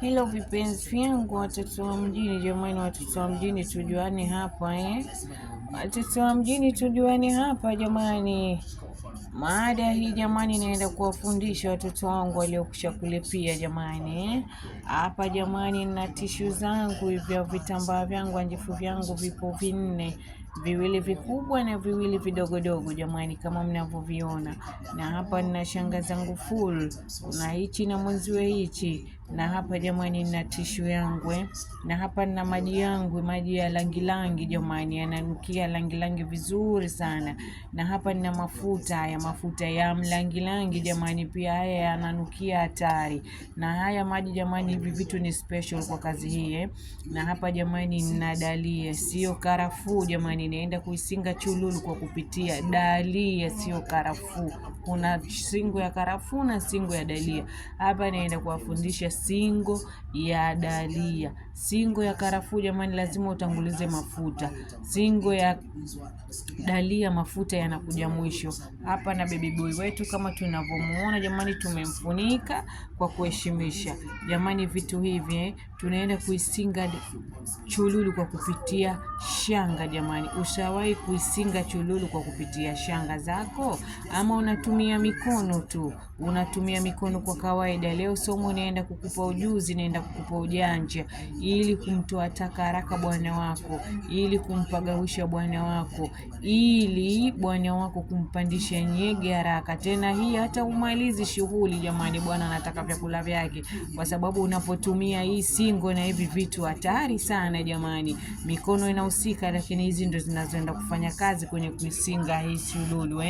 Hello vipenzi vyangu, watoto wa mjini. Jamani, watoto wa mjini tujuane hapa watoto wa mjini tujuane hapa jamani. Maada hii jamani, naenda kuwafundisha watoto wangu waliokwisha kulipia jamani. Hapa jamani, na tishu zangu hivyo, vitambaa vyangu, anjifu vyangu vipo vinne, viwili vikubwa na viwili vidogodogo jamani, kama mnavyoviona. Na hapa nina shanga zangu full, na hichi na mwenziwe hichi. Na hapa jamani nina tishu yangu na hapa nina maji yangu, maji ya langi jamani, yananukia langi vizuri sana. Na hapa nina mafuta ya mlangi jamani, pia haya yananukia hatari. Na haya maji jamani, hivi vitu ni special kwa kazi hii Na hapa jamani nina dalia, sio karafuu jamani, naenda kuisinga chululu kwa kupitia dalia, sio karafuu. Kuna singo ya karafuu na singo ya dalia. Hapa naenda kuwafundisha singo ya dalia. Singo ya karafuu jamani, lazima utangulize mafuta. Singo ya dalia mafuta yanakuja mwisho. Hapa na baby boy wetu kama tunavyomuona jamani, tumemfunika kwa kuheshimisha. Jamani, vitu hivi tunaenda kuisinga chululu kwa kupitia shanga jamani. Ushawahi kuisinga chululu kwa kupitia shanga zako, ama unatumia mikono tu? Unatumia mikono kwa kawaida. Leo somo naenda kukupa ujuzi, naenda kukupa ujanja, ili kumtoa taka haraka bwana wako, ili kumpagawisha bwana wako, ili bwana wako kumpandisha nyege haraka. Tena hii hata umalizi shughuli jamani, bwana anataka vyakula vyake, kwa sababu unapotumia hii singo na hivi vitu hatari sana jamani. Mikono inahusika, lakini hizi ndo zinazoenda kufanya kazi kwenye kuisinga hii chululu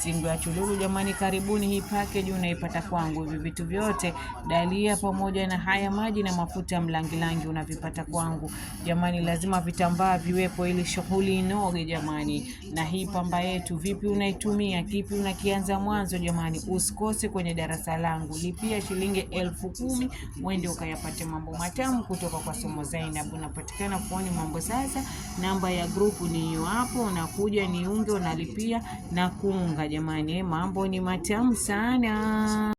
Singo ya chululu jamani, karibuni. Hii package unaipata kwangu. Hivi vitu vyote, dalia pamoja na haya maji na mafuta mlangi unavipata kwangu jamani. Lazima vitambaa viwepo ili shughuli inoge jamani. Na hii pamba yetu vipi unaitumia, kipi unakianza mwanzo jamani? Usikose kwenye darasa langu, lipia shilingi 10,000 uende ukayapate mambo matamu kutoka kwa Somo Zainab. Unapatikana kuoni mambo sasa. Namba ya grupu ni hiyo hapo, unakuja niunge, unalipia na kuunga jamani. Mambo ni matamu sana.